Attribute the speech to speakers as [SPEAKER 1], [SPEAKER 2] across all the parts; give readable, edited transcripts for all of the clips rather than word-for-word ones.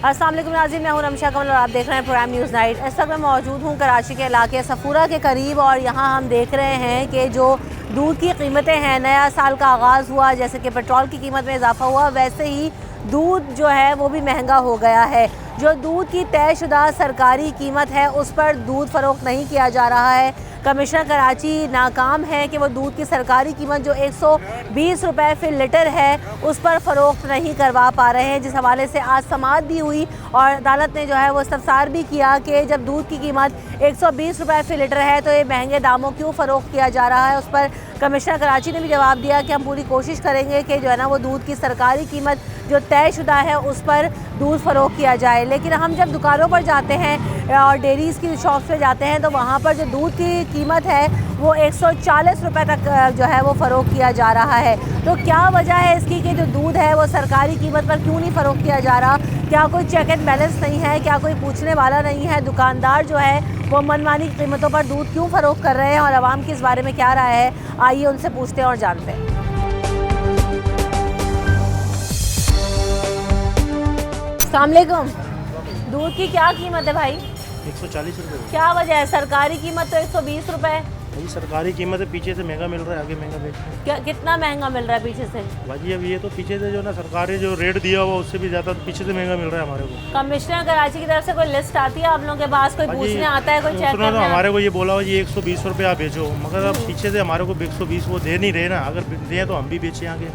[SPEAKER 1] अस्सलाम वालेकुम नाज़रीन, मैं हूं रमशा कमल और आप देख रहे हैं प्राइम न्यूज़ नाइट। इस वक्त मैं मौजूद हूं कराची के इलाके सफूरा के करीब और यहां हम देख रहे हैं कि जो दूध की कीमतें हैं, नया साल का आगाज़ हुआ, जैसे कि पेट्रोल की कीमत में इजाफा हुआ, वैसे ही दूध जो है वो भी महंगा हो गया है। जो दूध की तयशुदा सरकारी कीमत है उस पर दूध फ़रोख्त नहीं किया जा रहा है। कमिश्नर कराची नाकाम है कि वो दूध की सरकारी कीमत जो 120 रुपये फ़ी लीटर है उस पर फ़रोख्त नहीं करवा पा रहे हैं, जिस हवाले से आज समाअत भी हुई और अदालत ने जो है वो इस्तफसार भी किया कि जब दूध की कीमत 120 रुपये फ़ी लीटर है तो ये महंगे दामों क्यों फ़रोख्त किया जा रहा है। उस पर कमिश्नर कराची ने भी जवाब दिया कि हम पूरी कोशिश करेंगे कि जो है ना वो दूध की सरकारी कीमत जो तयशुदा है उस पर दूध फ़रोख्त किया जाए। लेकिन हम जब दुकानों पर जाते हैं और डेयरीज़ की शॉप्स पे जाते हैं तो वहाँ पर जो दूध की कीमत है वो 140 रुपये तक जो है वो फ़रोख्त किया जा रहा है। तो क्या वजह है इसकी कि जो दूध है वो सरकारी कीमत पर क्यों नहीं फ़रोख्त किया जा रहा? क्या कोई चेक एंड बैलेंस नहीं है? क्या कोई पूछने वाला नहीं है? दुकानदार जो है वो मनमानी कीमतों पर दूध क्यों फ़रोख्त कर रहे हैं और आवाम की इस बारे में क्या राय है? आइए उनसे पूछते हैं और जानते हैं। अस्सलाम वालेकुम, दूध की क्या कीमत है भाई?
[SPEAKER 2] 140 रुपये।
[SPEAKER 1] क्या वजह है? सरकारी कीमत तो 120 रुपये है।
[SPEAKER 2] भाई सरकारी कीमत है, पीछे से महंगा मिल रहा है, आगे महंगा बेच रहे हैं।
[SPEAKER 1] क्या कितना महंगा मिल रहा है पीछे से?
[SPEAKER 2] भाजी अब ये तो पीछे से जो ना सरकारी जो रेट दिया हुआ उससे भी ज़्यादा तो पीछे से महंगा मिल रहा है हमारे को।
[SPEAKER 1] कमिश्नर कराची की तरफ से कोई लिस्ट आती है आप लोगों के पास? कोई पूछने आता है, कोई चेक
[SPEAKER 2] सुना तो
[SPEAKER 1] करने
[SPEAKER 2] हमारे को ये बोला हुआ जी 120 रुपये आप बेचो, मगर अब पीछे से हमारे को 120 वो दे नहीं रहे ना। अगर दें तो हम भी बेचें आगे।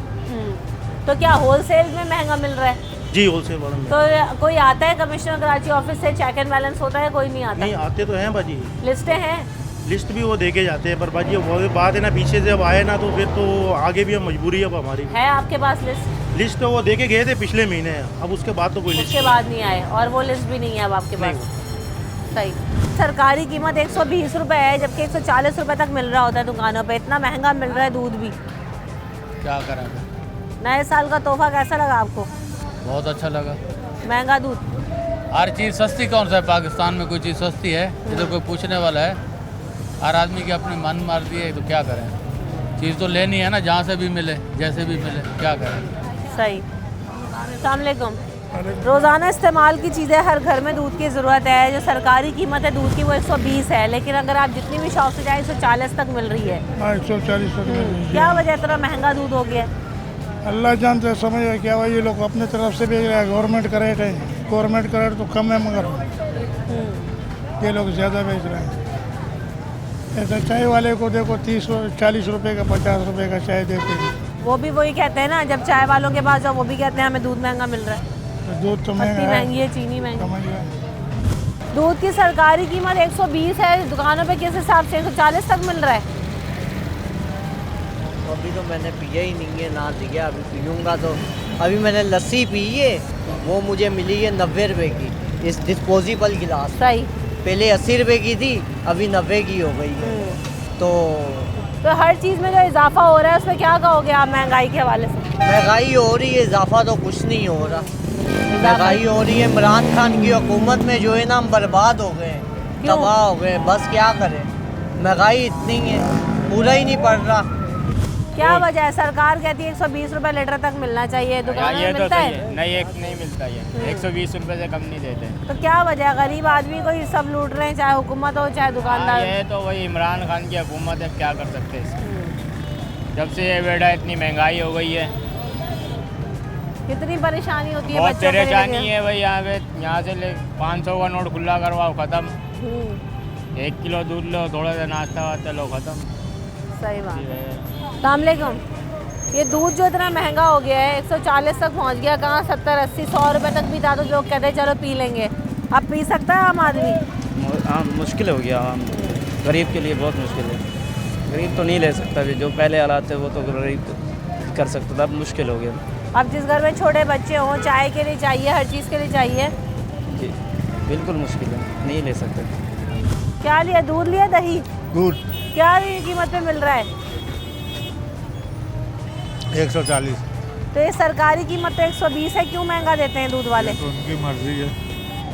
[SPEAKER 1] तो क्या होलसेल में महंगा मिल रहा है?
[SPEAKER 2] जी होलसेल वालों में।
[SPEAKER 1] तो कोई आता है कमिश्नर कराची ऑफिस से, चेक एंड बैलेंस होता है? कोई नहीं आता?
[SPEAKER 2] नहीं आते तो हैं बाजी,
[SPEAKER 1] लिस्टें हैं?
[SPEAKER 2] लिस्ट भी वो दे के जाते हैं, पर बाजी वो बात है ना, पीछे से अब आए ना तो फिर तो आगे भी हम मजबूरी है अब हमारी।
[SPEAKER 1] है आपके पास लिस्ट?
[SPEAKER 2] लिस्ट तो वो दे के गए थे पिछले महीने, अब उसके बाद तो कोई लिस्ट
[SPEAKER 1] उसके बाद नहीं आए और वो लिस्ट भी नहीं है अब आपके पास? सही। सरकारी कीमत 120 रुपये है जबकि 140 रुपये तक मिल रहा होता है दुकानों पे। इतना महंगा मिल रहा है दूध भी।
[SPEAKER 3] क्या करें?
[SPEAKER 1] नए साल का तोहफा कैसा लगा आपको?
[SPEAKER 3] बहुत अच्छा लगा।
[SPEAKER 1] महंगा दूध?
[SPEAKER 3] हर चीज़ सस्ती कौन सा है? पाकिस्तान में कोई चीज़ सस्ती है? इधर कोई पूछने वाला है? हर आदमी की अपनी मन मर्जी है, तो क्या करें? चीज़ तो लेनी है ना, जहाँ से भी मिले, जैसे भी मिले, क्या करें?
[SPEAKER 1] सही। अस्सलाम वालेकुम। रोज़ाना इस्तेमाल की चीज़ें, हर घर में दूध की ज़रूरत है। जो सरकारी कीमत है दूध की वो 120 है, लेकिन अगर आप जितनी भी शॉप से जाए 140 तक मिल रही है।
[SPEAKER 4] 140 तक मिल रही है।
[SPEAKER 1] क्या वजह इतना महंगा दूध हो गया?
[SPEAKER 4] अल्लाह जानते हैं, समझ है क्या? ये लोग अपने तरफ से बेच रहे हैं। गवर्नमेंट का रेट है, गवर्नमेंट का रेट तो कम है मगर ये लोग ज़्यादा बेच रहे हैं। ऐसा चाय वाले को देखो 30-40 रुपये का, 50 रुपये का चाय देते हैं।
[SPEAKER 1] वो भी वही कहते हैं ना, जब चाय वालों के पास जाओ वो भी कहते हैं हमें दूध महंगा मिल रहा है।
[SPEAKER 4] तो दूध तो
[SPEAKER 1] पत्ती
[SPEAKER 4] महंगा
[SPEAKER 1] महंगी है, चीनी महंगी।
[SPEAKER 4] समझ गए।
[SPEAKER 1] दूध की सरकारी कीमत 120 है, दुकानों पे किस हिसाब से 140 तक मिल रहा है?
[SPEAKER 5] अभी तो मैंने पिया ही नहीं है, ना दिया, अभी पीऊँगा तो। अभी मैंने लस्सी पी है, वो मुझे मिली है 90 रुपये की, इस डिस्पोजेबल गिलास।
[SPEAKER 1] सही।
[SPEAKER 5] पहले 80 रुपये की थी, अभी 90 की हो गई है। तो
[SPEAKER 1] हर चीज़ में जो इजाफा हो रहा है उसमें क्या कहोगे आप महंगाई के हवाले से?
[SPEAKER 5] महंगाई हो रही है, इजाफा तो कुछ नहीं हो रहा। महंगाई हो रही है, इमरान खान की हुकूमत में जो है ना हम बर्बाद हो गए, तबाह हो गए। बस क्या करें, महंगाई इतनी है, पूरा ही नहीं पड़ रहा।
[SPEAKER 1] क्या वजह है? सरकार कहती है 120 रुपये लीटर तक मिलना चाहिए, दुकान में मिलता है?
[SPEAKER 6] नहीं मिलता ये 120 रुपये से कम नहीं देते।
[SPEAKER 1] तो क्या वजह है? गरीब आदमी को ये सब लूट रहे हैं, चाहे हुकूमत हो चाहे दुकानदार।
[SPEAKER 6] ये तो वही इमरान खान की हुकूमत है, क्या कर सकते हैं इसमें। जब से ये बेटा इतनी महंगाई हो गई है,
[SPEAKER 1] कितनी परेशानी होती है
[SPEAKER 6] बहुत
[SPEAKER 1] बच्चों के लिए।
[SPEAKER 6] परेशानी है भाई। यहाँ से 500 का नोट खुला करवाओ, ख़त्म। 1 किलो दूध लो, थोड़ा सा नाश्ता वास्ता लो, ख़त्म।
[SPEAKER 1] सही बात है। अस्सलाम वालेकुम। ये दूध जो इतना महंगा हो गया है, 140 तक पहुंच गया, कहाँ 70, 80, 100 रुपये तक भी था तो लोग कहते हैं चलो पी लेंगे। अब पी सकता है आम आदमी?
[SPEAKER 7] मुश्किल हो गया। गरीब के लिए बहुत मुश्किल है। गरीब तो नहीं ले सकता भी, जो पहले हालात थे वो तो गरीब कर सकता था, अब मुश्किल हो गया।
[SPEAKER 1] अब जिस घर में छोटे बच्चे हों, चाय के लिए चाहिए, हर चीज़ के लिए चाहिए।
[SPEAKER 7] जी बिल्कुल मुश्किल है, नहीं ले सकते।
[SPEAKER 1] क्या लिया? दूध लिया? दही?
[SPEAKER 4] दूध
[SPEAKER 1] क्या कीमत पे मिल रहा है?
[SPEAKER 4] 140।
[SPEAKER 1] तो ये सरकारी कीमत तो 120 है, क्यों महंगा देते हैं दूध वाले?
[SPEAKER 4] तो उनकी मर्जी है।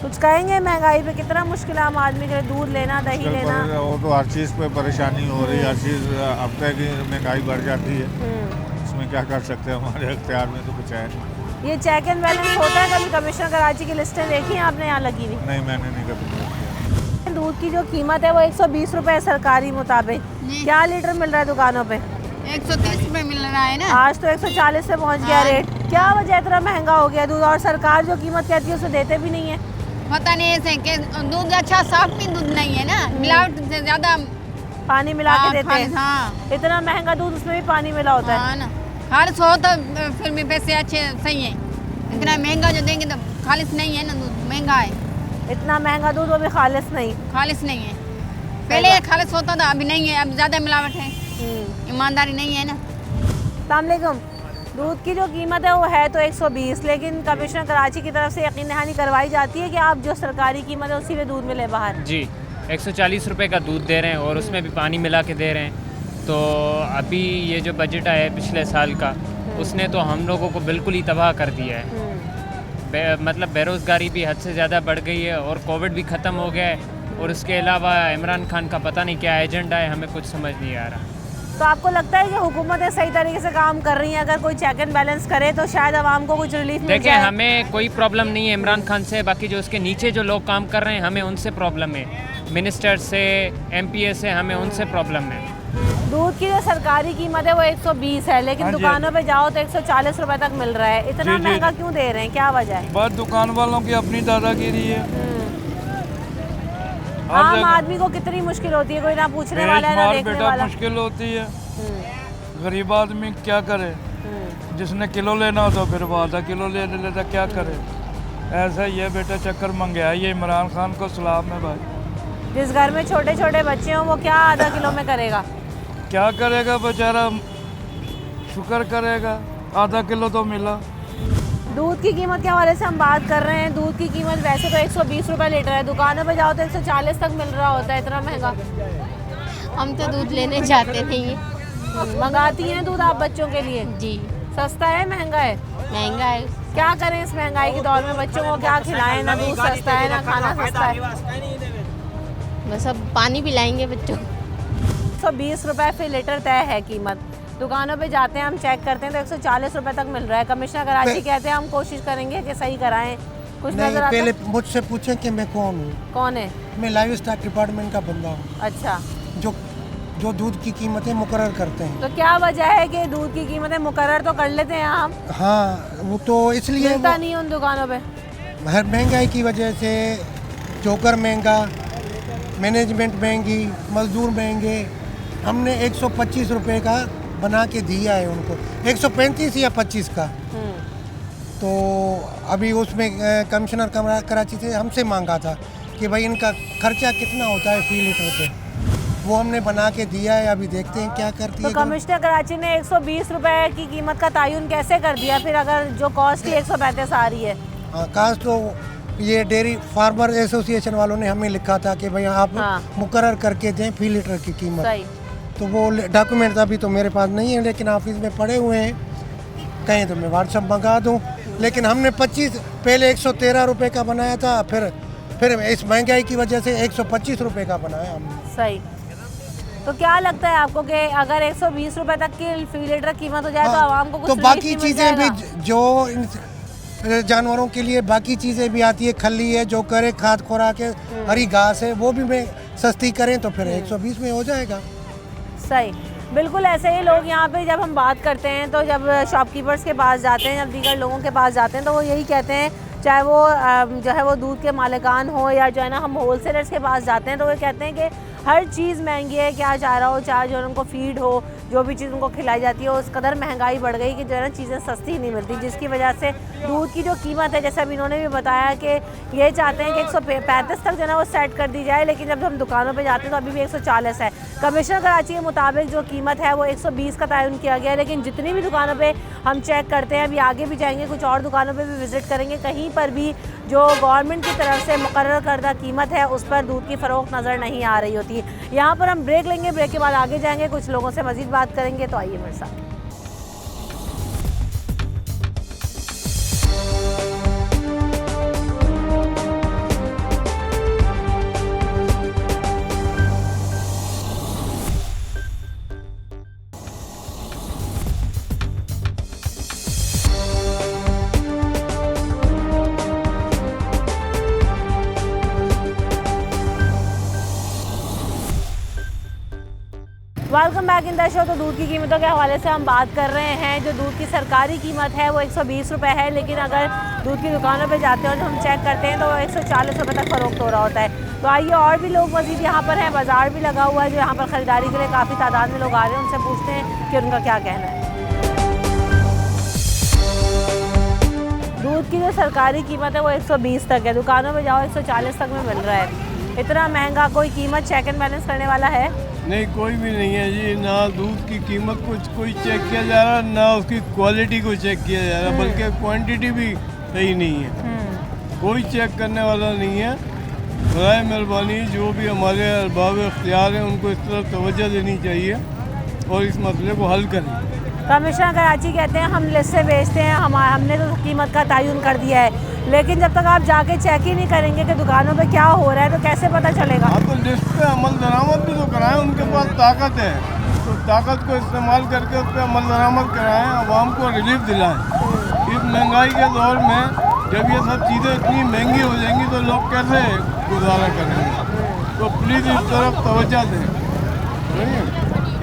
[SPEAKER 1] कुछ कहेंगे महंगाई पे? कितना मुश्किल है आम आदमी के लिए दूध लेना, दही लेना।
[SPEAKER 4] वो तो हर चीज़ पे परेशानी हो रही है, हर चीज़ हफ्ते की महंगाई बढ़ जाती है। इसमें क्या कर सकते हैं, हमारे अख्तियार में तो कुछ है।
[SPEAKER 1] ये चेक एंड बैलेंस होता है? कभी कमिश्नर कराची की लिस्टें देखी हैं आपने यहाँ लगी हुई?
[SPEAKER 8] नहीं, मैंने नहीं कभी किया।
[SPEAKER 1] दूध की जो कीमत है वो 120 रुपए है सरकारी मुताबिक। क्या लीटर मिल रहा है दुकानों पे?
[SPEAKER 9] 130 रुपए मिल रहा है ना।
[SPEAKER 1] आज तो 140 पे पहुंच गया रेट। क्या वजह इतना महंगा हो गया दूध? और सरकार जो कीमत कहती है उसे देते भी नहीं है।
[SPEAKER 9] पता नहीं ऐसे कि दूध अच्छा साफ भी दूध नहीं है ना, मिलावट से ज्यादा
[SPEAKER 1] पानी मिला के देते हैं।
[SPEAKER 9] हाँ
[SPEAKER 1] इतना महंगा दूध उसमें भी पानी मिला होता है।
[SPEAKER 9] हाँ ना, खालिश हो तो फिर भी पैसे अच्छे सही है। इतना महंगा जो देंगे तो खालिश नहीं है ना, दूध महंगा है।
[SPEAKER 1] इतना महंगा दूध वो भी खालिश नहीं।
[SPEAKER 9] खालिश नहीं है। पहले खालिश होता था, अभी नहीं है, अब ज्यादा मिलावट है, ईमानदारी नहीं है ना।
[SPEAKER 1] अस्सलाम वालेकुम। दूध की जो कीमत है वो है तो 120, लेकिन कमिश्नर कराची की तरफ से यकीन दहानी करवाई जाती है कि आप जो सरकारी कीमत है उसी में दूध मिले बाहर।
[SPEAKER 10] जी 140 रुपए का दूध दे रहे हैं और उसमें भी पानी मिला के दे रहे हैं। तो अभी ये जो बजट आया है पिछले साल का, उसने तो हम लोगों को बिल्कुल ही तबाह कर दिया है। मतलब बेरोज़गारी भी हद से ज़्यादा बढ़ गई है और कोविड भी ख़त्म हो गया है। और उसके अलावा इमरान खान का पता नहीं क्या एजेंडा है, हमें कुछ समझ नहीं आ रहा।
[SPEAKER 1] तो आपको लगता है कि हुकूमतें सही तरीके से काम कर रही हैं? अगर कोई चेक एंड बैलेंस करे तो शायद आवाम को कुछ रिलीफ मिल
[SPEAKER 10] देखें,
[SPEAKER 1] जाए।
[SPEAKER 10] हमें कोई प्रॉब्लम नहीं है इमरान खान से, बाकी जो उसके नीचे जो लोग काम कर रहे हैं हमें उनसे प्रॉब्लम है। मिनिस्टर से, MPA से हमें उनसे प्रॉब्लम है।
[SPEAKER 1] दूध की जो सरकारी कीमत है वो 120 है, लेकिन दुकानों पे जाओ तो 140 रुपए तक मिल रहा है। इतना महंगा क्यों दे रहे हैं? क्या वजह है?
[SPEAKER 4] बस दुकान वालों की अपनी दादागिरी है।
[SPEAKER 1] आम आदमी को कितनी मुश्किल होती है, कोई ना पूछने वाला है ना देखने वाला।
[SPEAKER 4] मुश्किल होती है। गरीब आदमी क्या करे? जिसने किलो लेना हो तो फिर वो आधा किलो ले लेता, क्या करे? ऐसा ही है बेटा, चक्कर मंगाई ये इमरान खान को सलाम है भाई।
[SPEAKER 1] जिस घर में छोटे छोटे बच्चे हों वो क्या आधा किलो में करेगा?
[SPEAKER 4] क्या करेगा बेचारा, शुक्र करेगा आधा किलो तो मिला।
[SPEAKER 1] दूध की कीमत के हवाले से हम बात कर रहे हैं। दूध की कीमत वैसे तो 120 रुपए लीटर है, दुकानों पे जाओ तो 140 तक मिल रहा होता है। इतना महंगा
[SPEAKER 11] हम तो दूध लेने जाते नहीं है।
[SPEAKER 1] मंगाती हैं दूध आप बच्चों के लिए?
[SPEAKER 11] जी।
[SPEAKER 1] सस्ता है महंगा है?
[SPEAKER 11] महंगा है।
[SPEAKER 1] क्या करें इस महंगाई के दौर में? बच्चों को क्या खिलाएं? ना दूध सस्ता है ना खाना सस्ता है।
[SPEAKER 11] बस अब पानी पिलाएंगे बच्चों को।
[SPEAKER 1] 120 रुपए फी लीटर तय है कीमत। दुकानों पे जाते हैं, हम चेक करते हैं तो 140 रुपए तक मिल रहा है। कमिश्नर कराची कहते हैं हम कोशिश करेंगे कि सही कराएं। कुछ नजर आता है?
[SPEAKER 12] पहले मुझसे पूछें कि मैं कौन हूँ।
[SPEAKER 1] कौन है?
[SPEAKER 12] मैं लाइव स्टॉक डिपार्टमेंट का बंदा हूँ।
[SPEAKER 1] अच्छा।
[SPEAKER 12] जो दूध की कीमतें मुकर्रर करते हैं।
[SPEAKER 1] तो क्या वजह है कि दूध की कीमतें मुकर्रर तो कर लेते हैं हम?
[SPEAKER 12] हाँ, वो तो इसलिए
[SPEAKER 1] मिलता नहीं उन दुकानों पे।
[SPEAKER 12] हर महंगाई की वजह से, जोकर महंगा, मैनेजमेंट महंगी, मजदूर महंगे। हमने 125 रुपए का बना के दिया है उनको, 135 या 25 का। तो अभी उसमें कमिश्नर कराची से हमसे मांगा था कि भाई इनका खर्चा कितना होता है फी लीटर पे, वो हमने बना के दिया है। अभी देखते हैं क्या करती है।
[SPEAKER 1] तो कमिश्नर कराची ने 120 रुपए की कीमत का तयन कैसे कर दिया फिर, अगर जो कॉस्ट ही 135 आ रही है?
[SPEAKER 12] हाँ, कास्ट तो ये डेयरी फार्मर एसोसिएशन वालों ने हमें लिखा था कि भाई आप मुकर्रर करके दें फी लीटर की कीमत।
[SPEAKER 1] सही।
[SPEAKER 12] तो वो डॉक्यूमेंट अभी तो मेरे पास नहीं है, लेकिन ऑफिस में पड़े हुए हैं। कहें तो मैं व्हाट्सएप मंगा दूं। लेकिन हमने 25 पहले 113 रुपए का बनाया था, फिर इस महंगाई की वजह से 125 रुपए का बनाया हमने।
[SPEAKER 1] सही। तो क्या लगता है आपको कि अगर 120 रुपए तक की फी लीटर कीमत हो जाए तो आवाम को कुछ
[SPEAKER 12] तो बाकी
[SPEAKER 1] रिलीफ मिल
[SPEAKER 12] चीज़ें भी
[SPEAKER 1] जाएगा?
[SPEAKER 12] जो जानवरों के लिए बाकी चीज़ें भी आती है, खली है, जो करे खाद खुराक है, हरी घास है, वो भी में सस्ती करें तो फिर 120 में हो जाएगा।
[SPEAKER 1] सही। बिल्कुल ऐसे ही लोग यहाँ पे जब हम बात करते हैं तो जब शॉपकीपर्स के पास जाते हैं, जब दीगर लोगों के पास जाते हैं तो वो यही कहते हैं, चाहे वो जो है वो दूध के मालिकान हो या जो है ना हम होलसेलर्स के पास जाते हैं तो वो कहते हैं कि हर चीज़ महंगी है। क्या चाह रहा हो, चाहे जो उनको फीड हो, जो भी चीज़ उनको खिलाई जाती है, उस कदर महंगाई बढ़ गई कि जो है ना चीज़ें सस्ती नहीं मिलती, जिसकी वजह से दूध की जो कीमत है, जैसे अभी इन्होंने भी बताया कि ये चाहते हैं कि 135 तक जो है ना वो सेट कर दी जाए, लेकिन जब हम दुकानों पे जाते हैं तो अभी भी 140 है। कमिश्नर कराची के मुताबिक जो कीमत है वो 120 का तयन किया गया है, लेकिन जितनी भी दुकानों पे हम चेक करते हैं, अभी आगे भी जाएंगे, कुछ और दुकानों पे भी विज़िट करेंगे, कहीं पर भी जो गवर्नमेंट की तरफ से मुकर्रर करदा कीमत है उस पर दूध की फ़रोख्त नज़र नहीं आ रही होती। यहाँ पर हम ब्रेक लेंगे, ब्रेक के बाद आगे जाएंगे, कुछ लोगों से मज़ीद बात करेंगे। तो आइए मेरे साथ। Welcome back in the show. तो दूध की कीमतों के हवाले से हम बात कर रहे हैं। जो दूध की सरकारी कीमत है वो 120 रुपये है, लेकिन अगर दूध की दुकानों पे जाते हैं और हम चेक करते हैं तो 140 रुपये तक फ़रोख्त हो रहा होता है। तो आइए और भी लोग मज़ीद यहाँ पर हैं, बाज़ार भी लगा हुआ है जो यहाँ पर ख़रीदारी के लिए काफ़ी तादाद में लोग आ रहे हैं, उनसे पूछते हैं कि उनका क्या कहना है। दूध की जो सरकारी कीमत है वो 120 तक है, दुकानों में जाओ 140 तक में मिल रहा है। इतना महंगा, कोई कीमत चेक एंड बैलेंस करने वाला है?
[SPEAKER 13] नहीं, कोई भी नहीं है जी। ना दूध की कीमत को कोई चेक किया जा रहा, ना उसकी क्वालिटी को चेक किया जा रहा, बल्कि क्वांटिटी भी सही नहीं है। कोई चेक करने वाला नहीं है। बराए मेहरबानी जो भी हमारे अरबाब इख्तियार हैं उनको इस तरफ तवज्जो देनी चाहिए और इस मसले को हल करें।
[SPEAKER 1] कमिश्नर कराची कहते हैं हम लिस्ट से बेचते हैं, हमने तो कीमत का तयन कर दिया है, लेकिन जब तक आप जाके चेक ही नहीं करेंगे कि दुकानों पे क्या हो रहा है तो कैसे पता चलेगा?
[SPEAKER 13] हाँ, तो लिस्ट पे अमल दरामद भी तो कराएं, उनके पास ताकत है तो ताकत को इस्तेमाल करके उस पर अमल दरामद कराएं, आवाम को रिलीफ दिलाएं। इस महंगाई के दौर में जब ये सब चीज़ें इतनी महंगी हो जाएंगी तो लोग कैसे गुजारा करेंगे? तो प्लीज़ इस तरफ तवज्जो दें।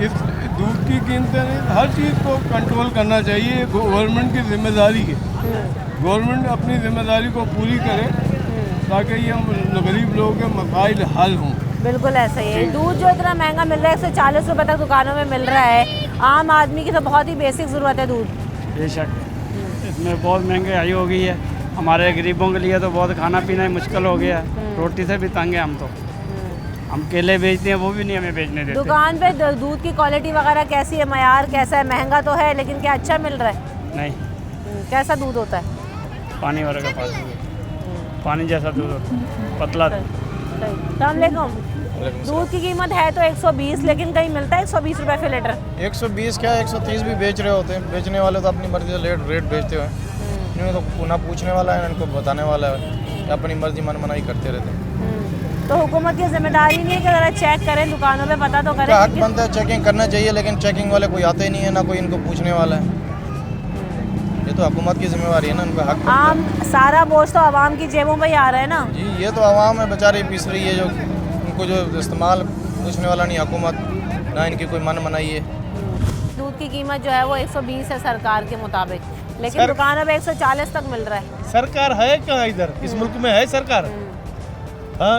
[SPEAKER 13] इस दूध की कीमतें नहीं, हर चीज़ को कंट्रोल करना चाहिए, गवर्नमेंट की जिम्मेदारी है। गवर्नमेंट अपनी जिम्मेदारी को पूरी करे ताकि ये गरीब लोगों के मसाइल हल हों।
[SPEAKER 1] बिल्कुल ऐसा ही है। दूध जो इतना महंगा मिल रहा है 140 रुपये तक दुकानों में मिल रहा है, आम आदमी की तो बहुत ही बेसिक ज़रूरत है दूध।
[SPEAKER 7] बेशक इसमें बहुत महंगाई हो गई है, हमारे गरीबों के लिए तो बहुत खाना पीना ही मुश्किल हो गया है, रोटी से भी तंग है हम तो। हम केले बेचते हैं वो भी नहीं हमें बेचने देते।
[SPEAKER 1] दुकान पे दूध की क्वालिटी वगैरह कैसी है, मयार कैसा है? महंगा तो है लेकिन क्या अच्छा मिल रहा है?
[SPEAKER 7] नहीं।
[SPEAKER 1] कैसा दूध होता है?
[SPEAKER 7] पानी वाले का पानी जैसा दूध होता है, पतला।
[SPEAKER 1] अस्सलामुअलैकुम। दूध की कीमत है तो 120, लेकिन कहीं मिलता है 120 रुपये फी लीटर?
[SPEAKER 14] 120 क्या 130 भी बेच रहे होते हैं। बेचने वाले तो अपनी मर्जी से रेट बेचते हुए, इन्हें तो ना पूछने वाला है ना इनको बताने वाला है, अपनी मर्जी मनमानी करते रहते हैं।
[SPEAKER 1] तो हुकूमत की जिम्मेदारी नहीं है कि ज़रा चेक करें दुकानों पे, पता तो करें?
[SPEAKER 14] हक बनता है, चेकिंग करना चाहिए, लेकिन चेकिंग वाले कोई आते ही नहीं है, ना कोई इनको पूछने वाला है। ये तो हुकूमत की जिम्मेवारी है ना, उनका हक।
[SPEAKER 1] आम सारा बोझ तो आवाम की जेबों पे ही आ रहा है ना
[SPEAKER 14] जी। ये तो आवाम है बेचारी पीस रही है, जो उनको जो इस्तेमाल पूछने वाला नहीं हुकूमत, ना इनकी कोई मन मनाई है।
[SPEAKER 1] दूध की कीमत जो है वो 120 है सरकार के मुताबिक, लेकिन दुकानों पे 140 तक मिल रहा है।
[SPEAKER 13] सरकार है कहाँ इधर? इस मुल्क में है सरकार? हाँ,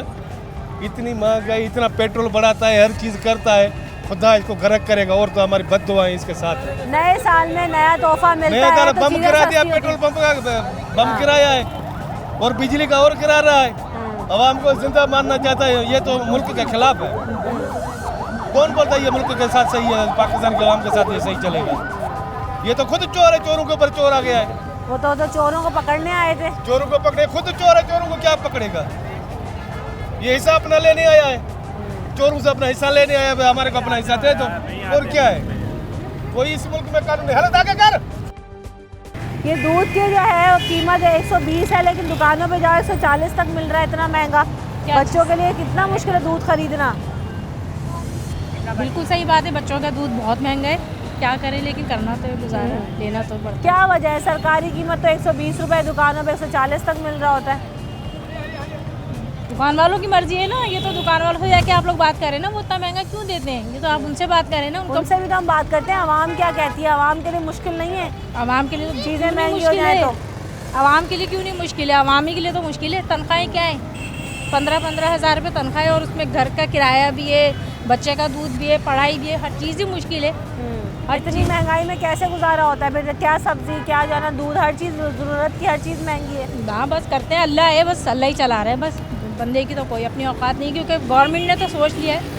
[SPEAKER 13] इतनी महंगाई, इतना पेट्रोल बढ़ाता है, हर चीज़ करता है, खुदा इसको गरक करेगा। और तो हमारी बद्दुआएं इसके साथ है।
[SPEAKER 1] नए साल में नया तोहफा मिलता है तो
[SPEAKER 13] बम गिरा दिया, पेट्रोल पंप का बम गिराया है और बिजली का और गिरा रहा है। अवाम को जिंदा मानना चाहता है, ये तो मुल्क के खिलाफ है। कौन बोलता है ये मुल्क के साथ सही है, पाकिस्तान के अवाम के साथ ये सही चलेगा? ये तो खुद चोर है, चोरों के ऊपर चोर आ गया है।
[SPEAKER 1] वो तो चोरों को पकड़ने आए थे।
[SPEAKER 13] चोरों को पकड़े, खुद चोर है, चोरों को क्या पकड़ेगा? ये हिस्सा अपना लेने आया है, चोरों से अपना हिस्सा लेने आया है, हमारे को अपना हिस्सा दे दो। और क्या है? कोई इस मुल्क में कानून हालत आगे कर।
[SPEAKER 1] ये दूध की जो है कीमत 120 है, लेकिन दुकानों पे जाओ 140 तक मिल रहा है, इतना महंगा। बच्चों के लिए कितना मुश्किल है दूध खरीदना।
[SPEAKER 15] बिल्कुल सही बात है, बच्चों का दूध बहुत महंगा है, क्या करें, लेकिन करना तो गुजारा लेना तो पड़ता है।
[SPEAKER 1] क्या वजह है? सरकारी कीमत तो 120 रुपये, दुकानों पे 140 तक मिल रहा होता है।
[SPEAKER 15] दुकान वालों की मर्जी है ना, ये तो दुकान वालों से जाके आप लोग बात करें ना, वो इतना महंगा क्यों देते हैं, ये तो आप उनसे बात करें ना।
[SPEAKER 1] उनसे भी तो हम बात करते हैं, आवाम क्या कहती है? आवाम के लिए मुश्किल नहीं है?
[SPEAKER 15] आवाम के लिए तो
[SPEAKER 1] चीज़ें महंगी हो जाए तो
[SPEAKER 15] आवाम के लिए क्यों नहीं मुश्किल है? आवामी के लिए तो मुश्किल है। तनख्वाहें क्या है? 15-15 हज़ार रुपये तनख्वाह है, और उसमें घर का किराया भी है, बच्चे का दूध भी है, पढ़ाई भी है, हर चीज़ ही मुश्किल है।
[SPEAKER 1] इतनी महंगाई में कैसे गुजारा होता है? फिर क्या सब्जी, क्या जाना, दूध, हर चीज़, ज़रूरत की हर चीज़ महंगी है।
[SPEAKER 15] हाँ, बस करते हैं, अल्लाह है, बस अल्लाह ही चला रहे हैं, बस बंदे की तो कोई अपनी औकात नहीं, क्योंकि गवर्नमेंट ने तो सोच लिया है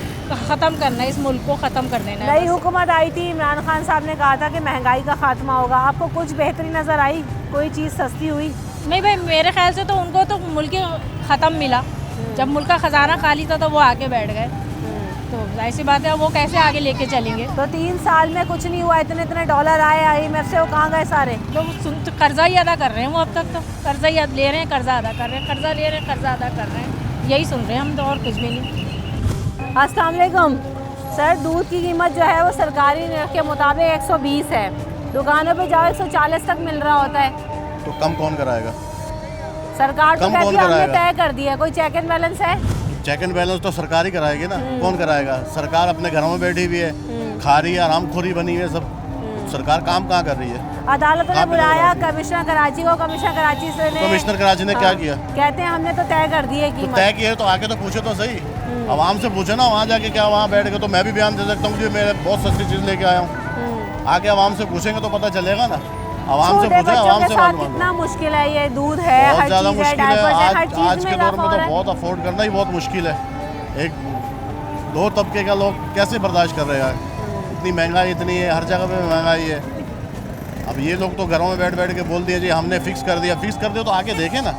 [SPEAKER 15] ख़त्म करना है, इस मुल्क को ख़त्म कर देना है।
[SPEAKER 1] नई हुकूमत आई थी, इमरान खान साहब ने कहा था कि महंगाई का खात्मा होगा। आपको कुछ बेहतरी नज़र आई? कोई चीज़ सस्ती हुई?
[SPEAKER 15] नहीं भाई, मेरे ख्याल से तो उनको तो मुल्क ख़त्म मिला, जब मुल्क का ख़जाना खाली था तो वो आके बैठ गए, तो ऐसी बात है, वो कैसे आगे लेके चलेंगे?
[SPEAKER 1] तो 3 साल में कुछ नहीं हुआ, इतने इतने डॉलर आए IMF से, वो कहाँ गए सारे?
[SPEAKER 15] तो कर्जा ही अदा कर रहे हैं वो, अब तक तो कर्जा ही ले रहे हैं, कर्जा अदा कर रहे हैं, कर्जा ले रहे हैं, कर्जा अदा कर रहे हैं, यही सुन रहे हैं हम तो, और कुछ भी नहीं।
[SPEAKER 1] अस्सलाम वालेकुम सर, दूध की कीमत जो है वो सरकारी निर्ख के मुताबिक 120 है, दुकानों पे जाओ 140 तक मिल रहा होता है।
[SPEAKER 8] तो कम कौन कराएगा?
[SPEAKER 1] सरकार तो कहती है हमने तय कर दिया, कोई चेक एंड बैलेंस है?
[SPEAKER 8] चेक एंड बैलेंस तो सरकार ही कराएगी ना, कौन कराएगा? सरकार अपने घरों में बैठी हुई है,
[SPEAKER 16] खा रही है, आरामखोरी बनी हुई है सब। सरकार काम कहाँ कर रही है?
[SPEAKER 1] अदालत ने बुलाया कमिश्नर कराची को, कमिश्नर कराची से
[SPEAKER 16] कमिश्नर कराची ने क्या किया?
[SPEAKER 1] कहते हैं हमने तो तय कर दी है कीमत।
[SPEAKER 16] तय किया है तो आके तो पूछो तो सही, आवाम से पूछो ना। वहाँ जाके क्या वहाँ बैठ के तो मैं भी बयान दे सकता हूँ कि मैं बहुत सस्ती चीज़ लेके आया हूँ। आके आवाम से पूछेंगे तो पता चलेगा ना। आवाम से पूछे, आवाम से मालूम।
[SPEAKER 1] कितना मुश्किल है ये, दूध है,
[SPEAKER 16] बहुत
[SPEAKER 1] हर
[SPEAKER 16] ज़्यादा
[SPEAKER 1] चीज़ है,
[SPEAKER 16] मुश्किल है।
[SPEAKER 1] डायपर्स है,
[SPEAKER 16] आज के दौर में तो बहुत अफोर्ड करना ही बहुत मुश्किल है। एक दो तबके का लोग कैसे बर्दाश्त कर रहे हैं? इतनी महंगाई इतनी है, हर जगह पे महंगाई है। अब ये लोग तो घरों में बैठ बैठ के बोल दिए जी हमने फिक्स कर दिया। फिक्स कर दिया तो आके देखें ना,